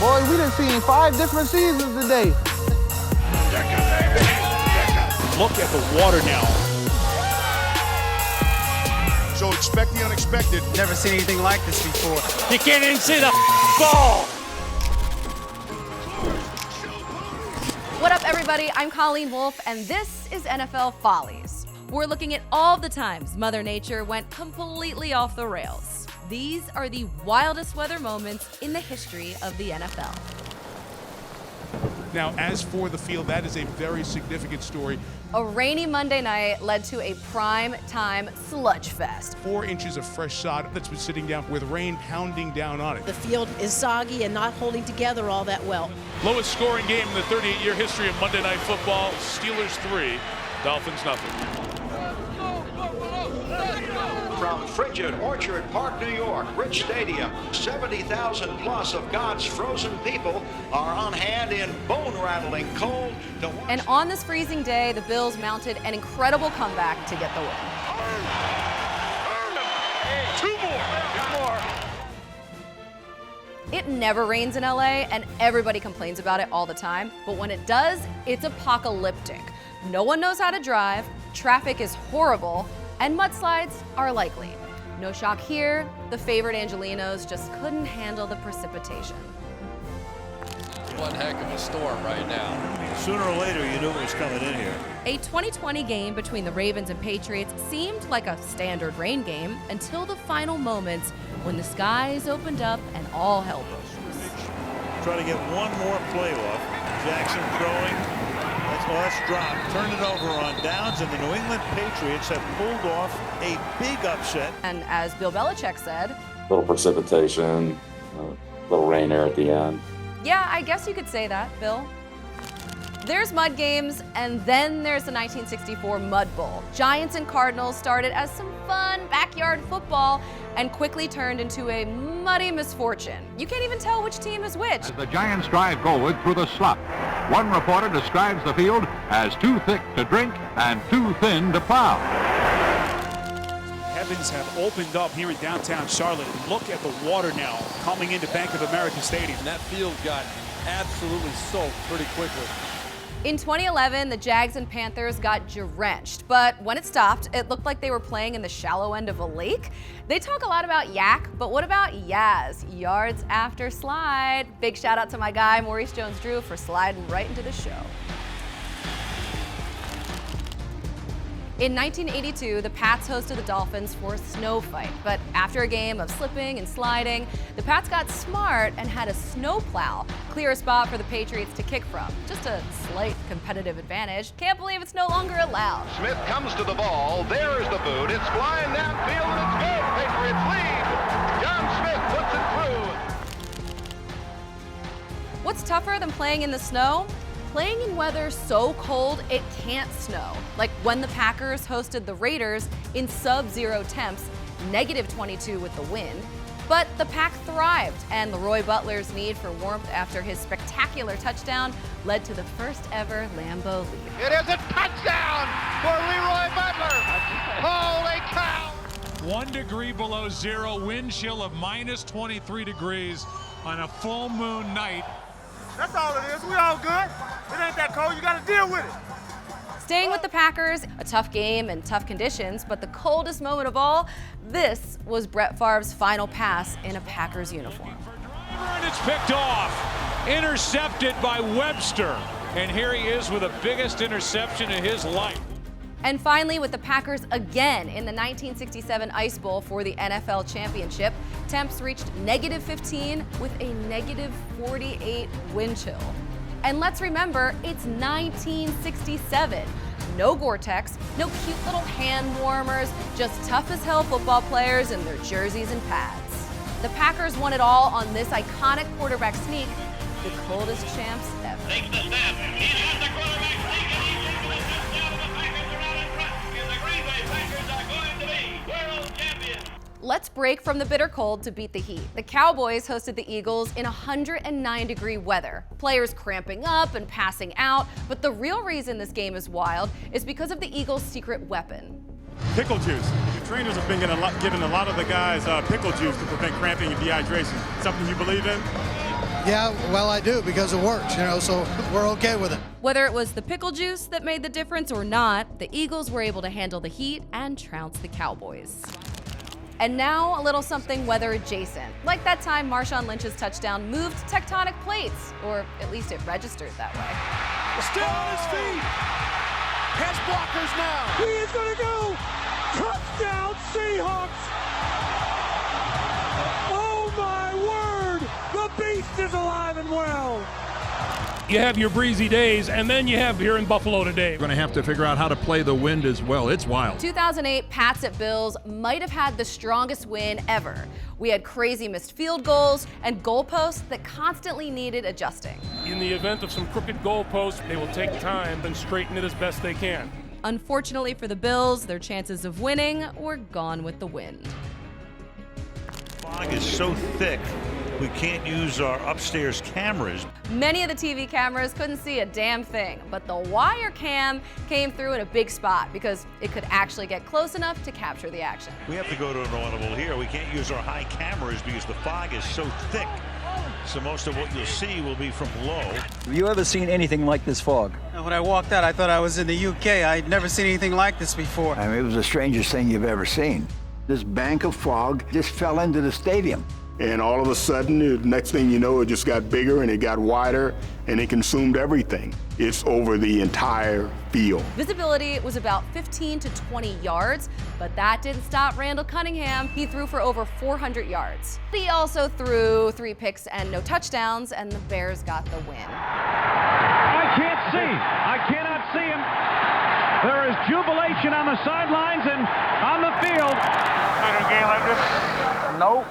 Boys, we done seen 5 different seasons today. Look at the water now. So expect the unexpected. Never seen anything like this before. You can't even see the ball. What up, everybody? I'm Colleen Wolfe, and this is NFL Follies. We're looking at all the times Mother Nature went completely off the rails. These are the wildest weather moments in the history of the NFL. Now, as for the field, that is a very significant story. A rainy Monday night led to a prime time sludge fest. 4 inches of fresh sod that's been sitting down with rain pounding down on it. The field is soggy and not holding together all that well. Lowest scoring game in the 38-year history of Monday Night Football. Steelers 3, Dolphins nothing. From frigid Orchard Park, New York, Rich Stadium, 70,000 plus of God's frozen people are on hand in bone-rattling cold to watch. And on this freezing day, the Bills mounted an incredible comeback to get the win. Two more. It never rains in LA, and everybody complains about it all the time. But when it does, it's apocalyptic. No one knows how to drive, traffic is horrible, and mudslides are likely. No shock here, the favored Angelinos just couldn't handle the precipitation. One heck of a storm right now. Sooner or later, you knew it was coming in here. A 2020 game between the Ravens and Patriots seemed like a standard rain game until the final moments when the skies opened up and all hell broke loose. Try to get one more play off. Jackson throwing. Let's drop. Turn it over on downs, and the New England Patriots have pulled off a big upset. And as Bill Belichick said, little precipitation, little rain there at the end. yeah, I guess you could say that, Bill. There's mud games, and then there's the 1964 Mud Bowl. Giants and Cardinals started as some fun backyard football and quickly turned into a muddy misfortune. You can't even tell which team is which. As the Giants drive goalward through the slop, one reporter describes the field as too thick to drink and too thin to plow. Heavens have opened up here in downtown Charlotte. Look at the water now coming into Bank of America Stadium. And that field got absolutely soaked pretty quickly. In 2011, the Jags and Panthers got drenched, but when it stopped, it looked like they were playing in the shallow end of a lake. They talk a lot about yak, but what about Yaz, yards after slide? Big shout out to my guy, Maurice Jones-Drew, for sliding right into the show. In 1982, the Pats hosted the Dolphins for a snow fight, but after a game of slipping and sliding, the Pats got smart and had a snowplow clear a spot for the Patriots to kick from. Just a slight competitive advantage. Can't believe it's no longer allowed. Smith comes to the ball. There is the boot. It's flying downfield and it's good. Patriots lead. John Smith puts it through. What's tougher than playing in the snow? Playing in weather so cold it can't snow, like when the Packers hosted the Raiders in sub-zero temps, -22 with the wind. But the Pack thrived, and Leroy Butler's need for warmth after his spectacular touchdown led to the first ever Lambeau lead. It is a touchdown for Leroy Butler. Holy cow! 1 degree below zero, wind chill of -23 degrees on a full moon night. That's all it is. We all good. It ain't that cold. You got to deal with it. Staying with the Packers, a tough game and tough conditions, but the coldest moment of all, this was Brett Favre's final pass in a Packers uniform. And it's picked off, intercepted by Webster. And here he is with the biggest interception in his life. And finally, with the Packers again in the 1967 Ice Bowl for the NFL Championship, temps reached -15 with a -48 wind chill. And let's remember, it's 1967. No Gore-Tex, no cute little hand warmers, just tough as hell football players in their jerseys and pads. The Packers won it all on this iconic quarterback sneak, the coldest champs ever. Takes the snap. He's got the quarterback sneak, and he's into the touchdown, and the Packers are out in front. And the Green Bay Packers are going to be world champions. Let's break from the bitter cold to beat the heat. The Cowboys hosted the Eagles in 109-degree weather. Players cramping up and passing out, but the real reason this game is wild is because of the Eagles' secret weapon. Pickle Juice. The trainers have been giving a lot of the guys pickle juice to prevent cramping and dehydration. Something you believe in? Yeah, well, I do because it works, so we're okay with it. Whether it was the pickle juice that made the difference or not, the Eagles were able to handle the heat and trounce the Cowboys. And now a little something weather adjacent. Like that time Marshawn Lynch's touchdown moved tectonic plates, or at least it registered that way. Still on his feet. Pass blockers now. He is going to go. Touchdown Seahawks. Oh my word. The beast is alive and well. You have your breezy days, and then you have here in Buffalo today. We're going to have to figure out how to play the wind as well. It's wild. 2008 Pats at Bills might have had the strongest win ever. We had crazy missed field goals and goalposts that constantly needed adjusting. In the event of some crooked goalposts, they will take time and straighten it as best they can. Unfortunately for the Bills, their chances of winning were gone with the wind. Fog is so thick, we can't use our upstairs cameras. Many of the TV cameras couldn't see a damn thing, but the wire cam came through in a big spot because it could actually get close enough to capture the action. We have to go to an audible here. We can't use our high cameras because the fog is so thick. So most of what you'll see will be from low. Have you ever seen anything like this fog? When I walked out, I thought I was in the UK. I'd never seen anything like this before. I mean, it was the strangest thing you've ever seen. This bank of fog just fell into the stadium. And all of a sudden, the next thing you know, it just got bigger and it got wider and it consumed everything. It's over the entire field. Visibility was about 15 to 20 yards, but that didn't stop Randall Cunningham. He threw for over 400 yards. He also threw 3 picks and no touchdowns, and the Bears got the win. I can't see. I cannot see him. There is jubilation on the sidelines and on the field. In a game like this? Nope.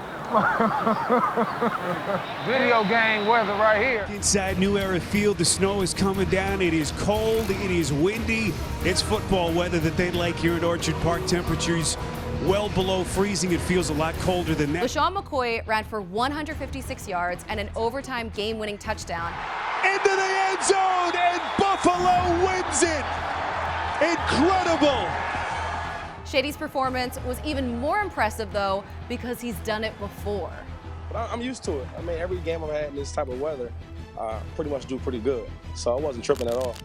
Video game weather right here. Inside New Era Field, the snow is coming down. It is cold. It is windy. It's football weather that they like here at Orchard Park. Temperatures well below freezing. It feels a lot colder than that. LaShawn McCoy ran for 156 yards and an overtime game-winning touchdown. Into the end zone, and Buffalo wins it. Incredible. Shady's performance was even more impressive, though, because he's done it before. I'm used to it. I mean, every game I've had in this type of weather, pretty much do pretty good. So I wasn't tripping at all.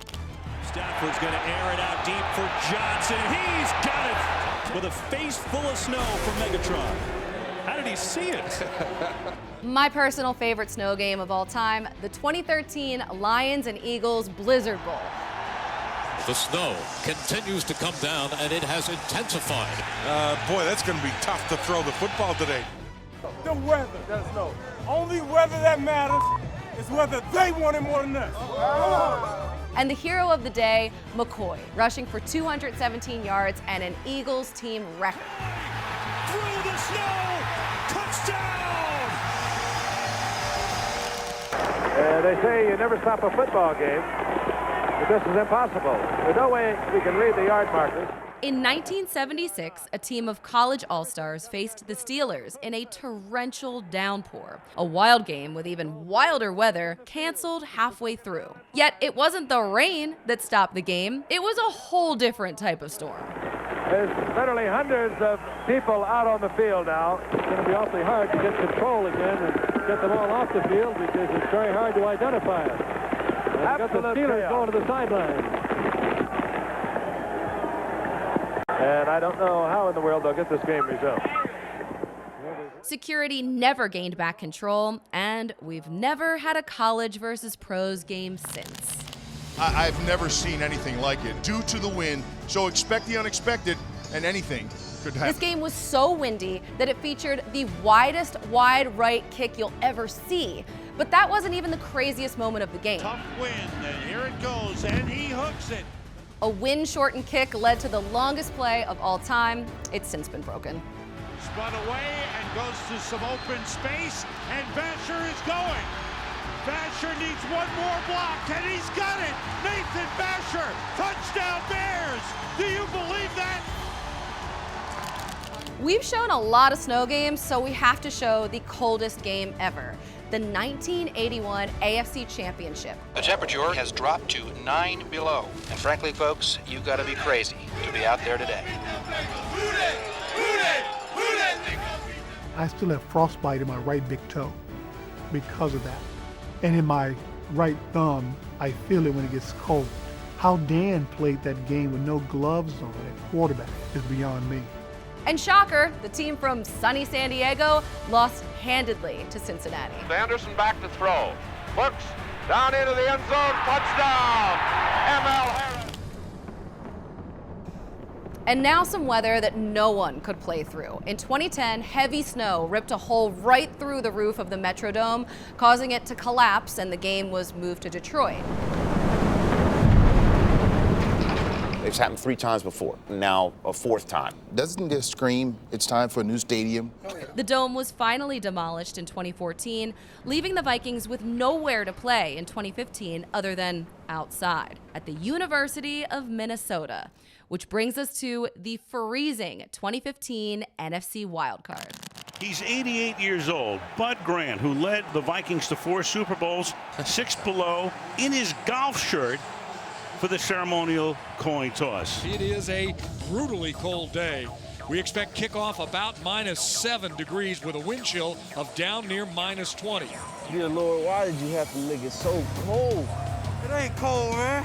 Stafford's going to air it out deep for Johnson. He's got it with a face full of snow from Megatron. How did he see it? My personal favorite snow game of all time, the 2013 Lions and Eagles Blizzard Bowl. The snow continues to come down, and it has intensified. Boy, that's going to be tough to throw the football today. The weather, there's no. Only weather that matters is whether they want it more than us. And the hero of the day, McCoy, rushing for 217 yards and an Eagles team record. Through the snow, touchdown! They say you never stop a football game. But this is impossible. There's no way we can read the yard markers. In 1976, a team of college all-stars faced the Steelers in a torrential downpour. A wild game with even wilder weather canceled halfway through. Yet it wasn't the rain that stopped the game. It was a whole different type of storm. There's literally hundreds of people out on the field now. It's going to be awfully hard to get control again and get them all off the field because it's very hard to identify them. Got the Steelers going to the sideline. And I don't know how in the world they'll get this game resumed. Security never gained back control, and we've never had a college versus pros game since. I've never seen anything like it due to the wind, so expect the unexpected, and anything could happen. This game was so windy that it featured the widest wide right kick you'll ever see. But that wasn't even the craziest moment of the game. Tough wind, and here it goes, and he hooks it. A wind-shortened kick led to the longest play of all time. It's since been broken. Spun away and goes to some open space, and Vasher is going. Vasher needs one more block, and he's got it. Nathan Vasher, touchdown Bears. Do you believe that? We've shown a lot of snow games, so we have to show the coldest game ever. the 1981 AFC Championship. The temperature has dropped to 9 below. And frankly, folks, you've got to be crazy to be out there today. I still have frostbite in my right big toe because of that. And in my right thumb, I feel it when it gets cold. How Dan played that game with no gloves on at quarterback is beyond me. And shocker, the team from sunny San Diego lost handedly to Cincinnati. Anderson back to throw. Looks down into the end zone. Touchdown! M.L. Harris. And now some weather that no one could play through. In 2010, heavy snow ripped a hole right through the roof of the Metrodome, causing it to collapse, and the game was moved to Detroit. It's happened 3 times before, now a 4th time. Doesn't this scream it's time for a new stadium? The dome was finally demolished in 2014, leaving the Vikings with nowhere to play in 2015 other than outside at the University of Minnesota, which brings us to the freezing 2015 NFC wildcard. He's 88 years old. Bud Grant, who led the Vikings to 4 Super Bowls, 6 below, in his golf shirt, for the ceremonial coin toss. It is a brutally cold day. We expect kickoff about -7 degrees with a wind chill of down near -20. Dear Lord, why did you have to make it so cold? It ain't cold, man.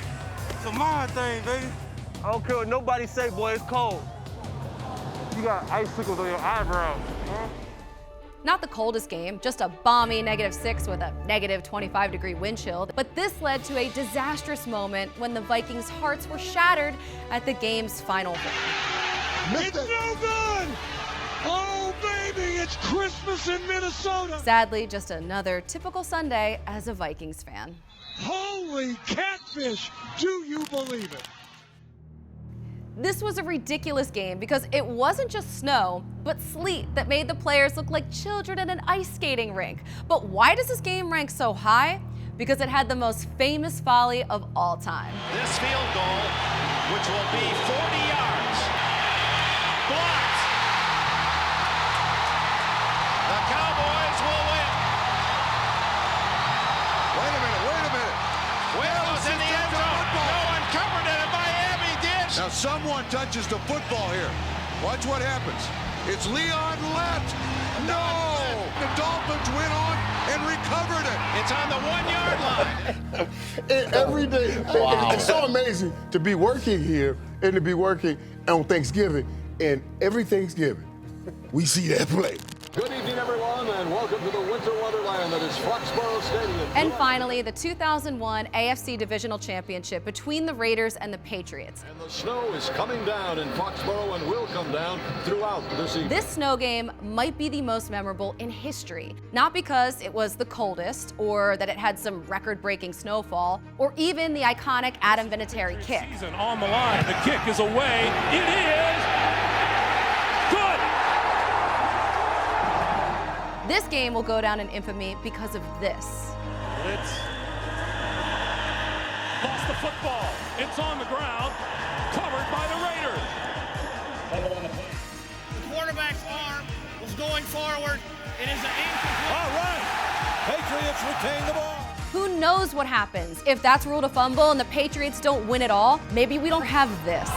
It's a mind thing, baby. I don't care what nobody say, boy, it's cold. You got icicles on your eyebrows, huh? Not the coldest game, just a balmy -6 with a -25-degree wind chill. But this led to a disastrous moment when the Vikings' hearts were shattered at the game's final one. It's no good! Oh, baby, it's Christmas in Minnesota! Sadly, just another typical Sunday as a Vikings fan. Holy catfish! Do you believe it? This was a ridiculous game because it wasn't just snow, but sleet that made the players look like children in an ice skating rink. But why does this game rank so high? Because it had the most famous folly of all time. This field goal, which will be 40 yards, blocked. The Cowboys will win. Wait a minute. Well, it was in the end zone. No one covered it, and Miami did. Now someone touches the football here. Watch what happens. It's Leon left. No! The Dolphins went on and recovered it. It's on the 1-yard line. And every day, Wow. it's so amazing to be working here and to be working on Thanksgiving. And every Thanksgiving, we see that play. Good evening, everyone, and welcome to the winter wonderland that is Foxborough Stadium. And finally, the 2001 AFC Divisional Championship between the Raiders and the Patriots. And the snow is coming down in Foxborough and will come down throughout this evening. This snow game might be the most memorable in history, not because it was the coldest or that it had some record-breaking snowfall or even the iconic Adam Vinatieri kick. Season on the line. The kick is away. It is good. This game will go down in infamy because of this. Blitz. Lost the football. It's on the ground. Covered by the Raiders. The quarterback's arm was going forward. It is an incomplete. All right. Patriots retain the ball. Who knows what happens? If that's ruled a fumble and the Patriots don't win it all, maybe we don't have this.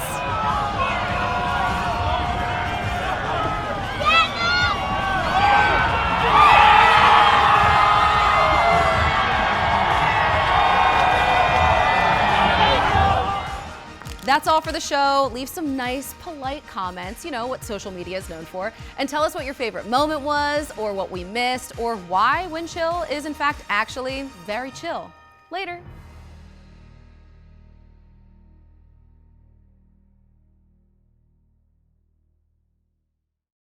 That's all for the show. Leave some nice, polite comments, you know what social media is known for, and tell us what your favorite moment was, or what we missed, or why wind chill is in fact actually very chill. Later.